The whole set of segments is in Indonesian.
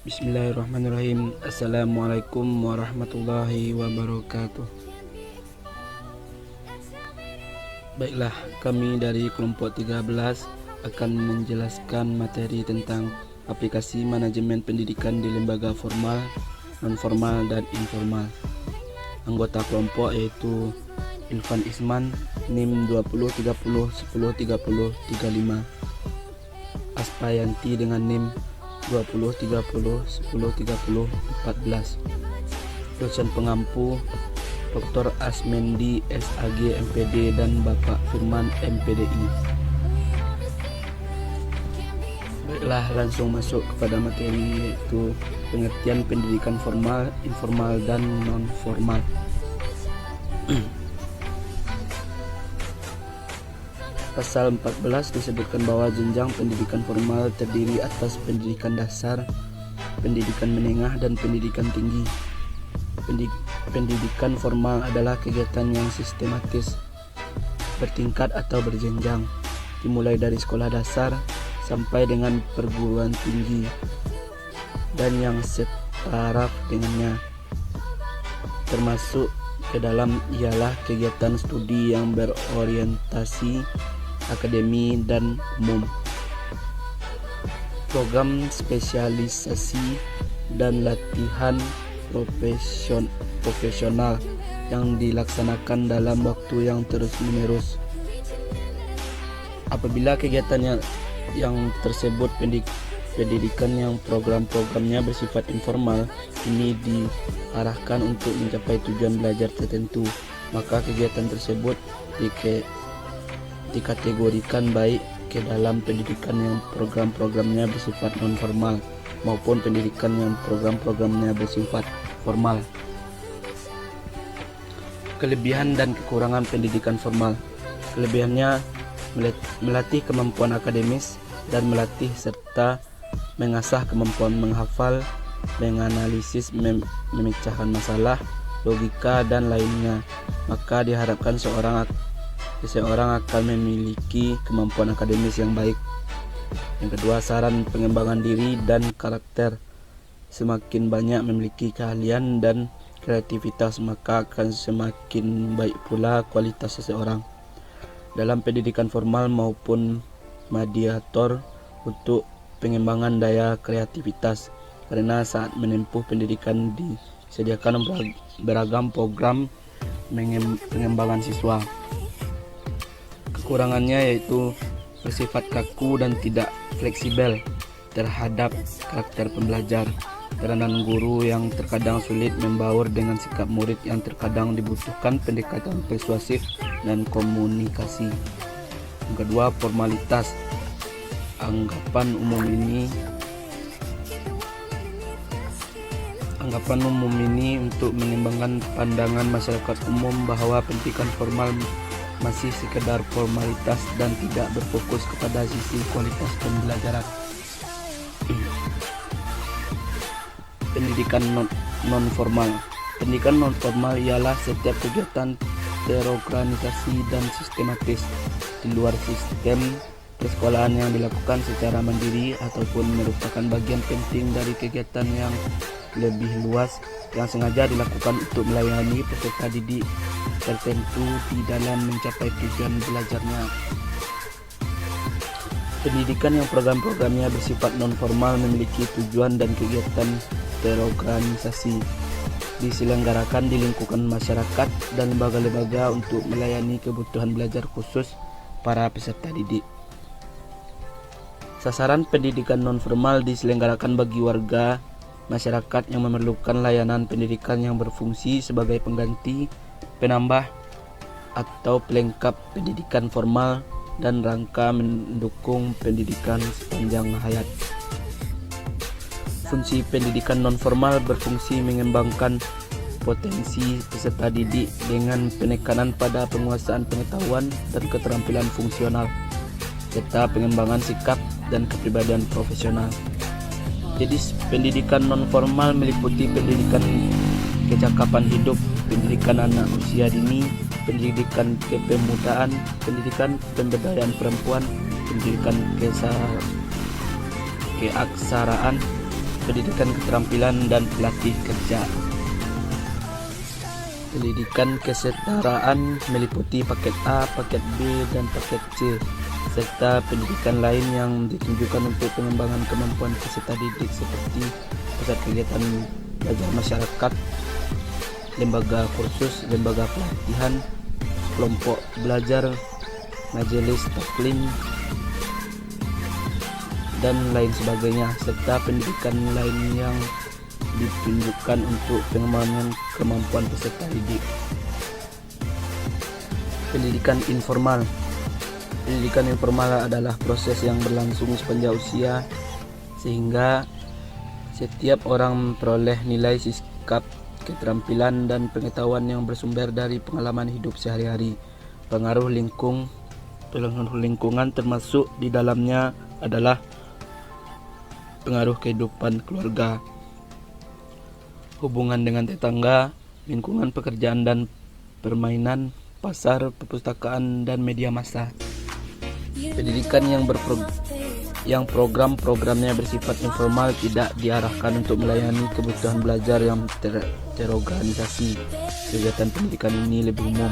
Bismillahirrahmanirrahim. Assalamualaikum warahmatullahi wabarakatuh. Baiklah, kami dari kelompok 13 akan menjelaskan materi tentang aplikasi manajemen pendidikan di lembaga formal, non-formal, dan informal. Anggota kelompok yaitu Ilvan Isman, NIM 2030103035, Aspayanti dengan NIM 2030103014. Dosen pengampu Dr. Asmendi SAG MPD dan Bapak Firman MPDI. Baiklah, langsung masuk kepada materi, yaitu pengertian pendidikan formal, informal, dan non-formal. Pasal 14 disebutkan bahwa jenjang pendidikan formal terdiri atas pendidikan dasar, pendidikan menengah, dan pendidikan tinggi. Pendidikan formal adalah kegiatan yang sistematis, bertingkat atau berjenjang, dimulai dari sekolah dasar sampai dengan perguruan tinggi, dan yang setaraf dengannya. Termasuk ke dalam ialah kegiatan studi yang berorientasi akademi dan umum, program spesialisasi dan latihan profesional yang dilaksanakan dalam waktu yang terus-menerus. Apabila kegiatan yang tersebut pendidikan yang program-programnya bersifat informal, ini diarahkan untuk mencapai tujuan belajar tertentu, maka kegiatan tersebut dikategorikan baik ke dalam pendidikan yang program-programnya bersifat non-formal maupun pendidikan yang program-programnya bersifat formal. Kelebihan dan kekurangan pendidikan formal. Kelebihannya melatih kemampuan akademis dan melatih serta mengasah kemampuan menghafal, menganalisis, memecahkan masalah, logika, dan lainnya. Maka diharapkan seseorang akan memiliki kemampuan akademis yang baik. Yang kedua, saran pengembangan diri dan karakter. Semakin banyak memiliki keahlian dan kreativitas, maka akan semakin baik pula kualitas seseorang dalam pendidikan formal maupun mediator untuk pengembangan daya kreativitas, karena saat menempuh pendidikan disediakan beragam program pengembangan siswa. Kekurangannya yaitu bersifat kaku dan tidak fleksibel terhadap karakter pembelajar, peranan guru yang terkadang sulit membaur dengan sikap murid yang terkadang dibutuhkan pendekatan persuasif dan komunikasi. Yang kedua, formalitas. Anggapan umum ini untuk mengembangkan pandangan masyarakat umum bahwa pendidikan formal masih sekedar formalitas dan tidak berfokus kepada sisi kualitas pembelajaran. Pendidikan non-formal. Pendidikan non-formal ialah setiap kegiatan terorganisasi dan sistematis di luar sistem persekolahan yang dilakukan secara mandiri ataupun merupakan bagian penting dari kegiatan yang lebih luas yang sengaja dilakukan untuk melayani peserta didik tertentu di dalam mencapai tujuan belajarnya. Pendidikan yang program-programnya bersifat non-formal memiliki tujuan dan kegiatan terorganisasi, diselenggarakan di lingkungan masyarakat dan lembaga-lembaga untuk melayani kebutuhan belajar khusus para peserta didik. Sasaran pendidikan non-formal diselenggarakan bagi warga masyarakat yang memerlukan layanan pendidikan yang berfungsi sebagai pengganti, penambah, atau pelengkap pendidikan formal dan rangka mendukung pendidikan sepanjang hayat. Fungsi pendidikan non-formal berfungsi mengembangkan potensi peserta didik dengan penekanan pada penguasaan pengetahuan dan keterampilan fungsional, serta pengembangan sikap dan kepribadian profesional. Jadi pendidikan non-formal meliputi pendidikan kecakapan hidup, pendidikan anak usia dini, pendidikan kepemudaan, pendidikan pemberdayaan perempuan, pendidikan keaksaraan, pendidikan keterampilan dan pelatih kerja. Pendidikan kesetaraan meliputi paket A, paket B, dan paket C, serta pendidikan lain yang ditunjukkan untuk pengembangan kemampuan peserta didik seperti pusat kegiatan belajar masyarakat, lembaga kursus, lembaga pelatihan, kelompok belajar, majelis taklim, dan lain sebagainya, serta pendidikan lain yang ditunjukkan untuk pengembangan kemampuan peserta didik. Pendidikan informal. Pendidikan informal adalah proses yang berlangsung sepanjang usia sehingga setiap orang memperoleh nilai, sikap, keterampilan, dan pengetahuan yang bersumber dari pengalaman hidup sehari-hari. Pengaruh lingkungan termasuk di dalamnya adalah pengaruh kehidupan keluarga, hubungan dengan tetangga, lingkungan pekerjaan dan permainan, pasar, perpustakaan, dan media massa. Pendidikan yang program-programnya bersifat informal tidak diarahkan untuk melayani kebutuhan belajar yang terorganisasi. Kegiatan pendidikan ini lebih umum,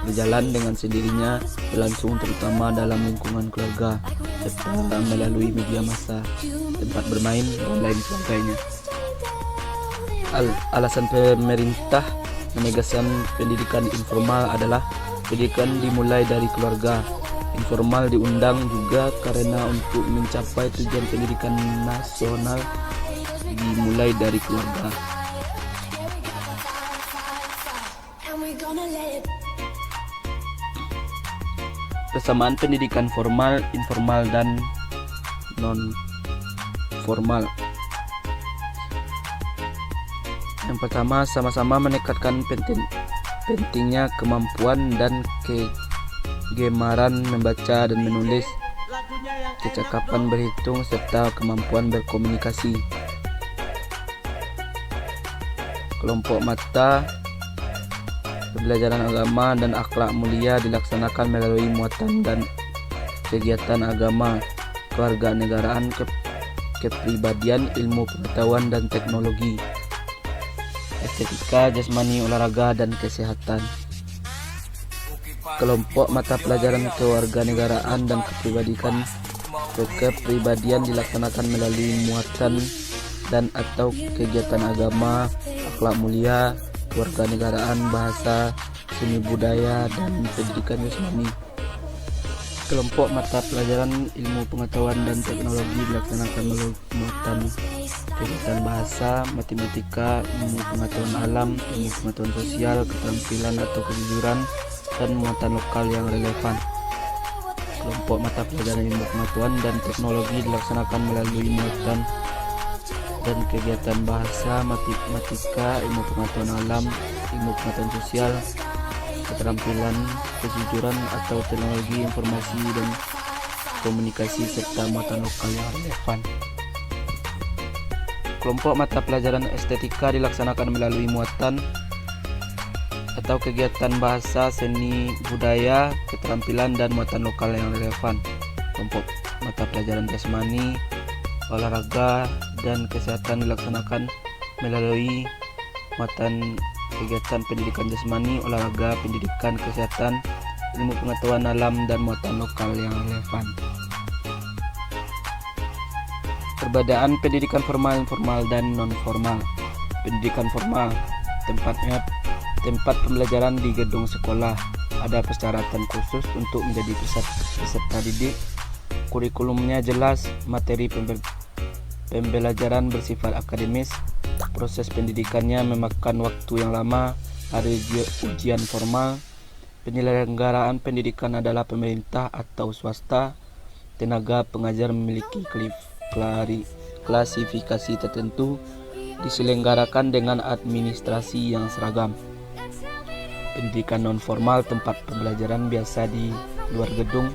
berjalan dengan sendirinya, berlangsung terutama dalam lingkungan keluarga, serta melalui media massa, tempat bermain, dan lain sebagainya. Alasan pemerintah menegaskan pendidikan informal adalah pendidikan dimulai dari keluarga. Informal diundang juga karena untuk mencapai tujuan pendidikan nasional dimulai dari keluarga. Persamaan pendidikan formal, informal, dan non-formal. Yang pertama, sama-sama menekankan pentingnya kemampuan dan kegemaran membaca dan menulis, kecakapan berhitung, serta kemampuan berkomunikasi. Kelompok mata pembelajaran agama dan akhlak mulia dilaksanakan melalui muatan dan kegiatan agama, kewarganegaraan, kepribadian, ilmu pengetahuan, dan teknologi, estetika, jasmani, olahraga, dan kesehatan. Kelompok mata pelajaran kewarganegaraan dan kepribadian dilaksanakan melalui muatan dan atau kegiatan agama, akhlak mulia, kewarganegaraan, bahasa, seni budaya, dan pendidikan jasmani. Kelompok mata pelajaran ilmu pengetahuan dan teknologi dilaksanakan melalui muatan kegiatan bahasa, matematika, ilmu pengetahuan alam, ilmu pengetahuan sosial, keterampilan atau kejujuran, dan muatan lokal yang relevan. Kelompok mata pelajaran ilmu pengetahuan dan teknologi dilaksanakan melalui muatan dan kegiatan bahasa, matematika, ilmu pengetahuan alam, ilmu pengetahuan sosial, keterampilan, kejujuran atau teknologi informasi dan komunikasi, serta muatan lokal yang relevan. Kelompok mata pelajaran estetika dilaksanakan melalui muatan atau kegiatan bahasa, seni budaya, keterampilan, dan muatan lokal yang relevan. Kelompok mata pelajaran jasmani, olahraga, dan kesehatan dilaksanakan melalui muatan kegiatan pendidikan jasmani, olahraga, pendidikan kesehatan, ilmu pengetahuan alam, dan muatan lokal yang relevan. Perbedaan pendidikan formal, informal, dan non-formal. Pendidikan formal, tempat pembelajaran di gedung sekolah. Ada persyaratan khusus untuk menjadi peserta didik. Kurikulumnya jelas, materi pembelajaran bersifat akademis. Proses pendidikannya memakan waktu yang lama. Ada ujian formal. Penyelenggaraan pendidikan adalah pemerintah atau swasta. Tenaga pengajar memiliki klasifikasi tertentu, diselenggarakan dengan administrasi yang seragam. Pendidikan non-formal, tempat pembelajaran biasa di luar gedung,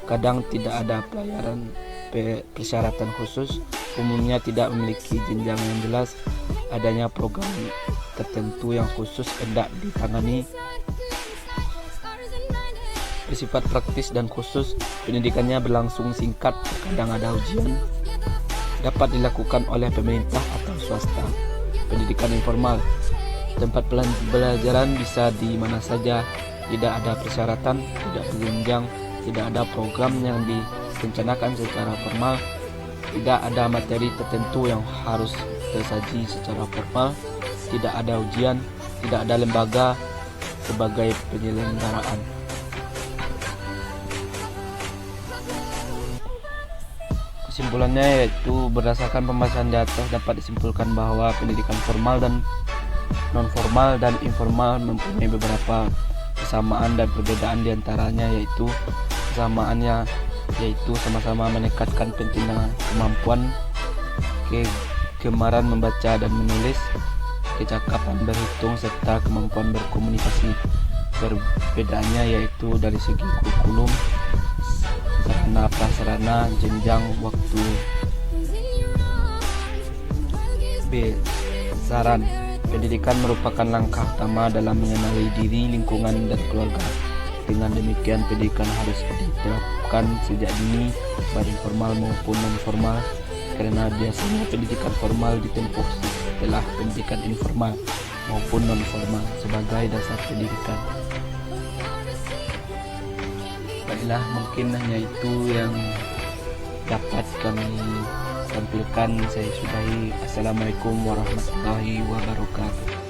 kadang tidak ada persyaratan khusus, umumnya tidak memiliki jenjang yang jelas, adanya program tertentu yang khusus hendak ditangani, bersifat praktis dan khusus, pendidikannya berlangsung singkat, kadang ada ujian, dapat dilakukan oleh pemerintah atau swasta. Pendidikan informal, tempat pembelajaran bisa di mana saja, tidak ada persyaratan, tidak berjenjang, tidak ada program yang direncanakan secara formal, tidak ada materi tertentu yang harus tersaji secara formal, tidak ada ujian, tidak ada lembaga sebagai penyelenggaraan. Kesimpulannya yaitu berdasarkan pembahasan di atas dapat disimpulkan bahwa pendidikan formal dan non formal dan informal mempunyai beberapa kesamaan dan perbedaan diantaranya, yaitu kesamaannya yaitu sama-sama meningkatkan pentingnya kemampuan kegemaran membaca dan menulis, kecakapan berhitung serta kemampuan berkomunikasi. Perbedaannya yaitu dari segi kurikulum, sarana prasarana, jenjang waktu. B. Saran. Pendidikan merupakan langkah utama dalam mengenali diri, lingkungan, dan keluarga. Dengan demikian, pendidikan harus diterapkan sejak dini, baik informal maupun non-formal, karena biasanya pendidikan formal ditempuh setelah pendidikan informal maupun non-formal sebagai dasar pendidikan. Baiklah, mungkin hanya itu yang dapat kami sampaikan. Saya sudahi. Assalamualaikum warahmatullahi wabarakatuh.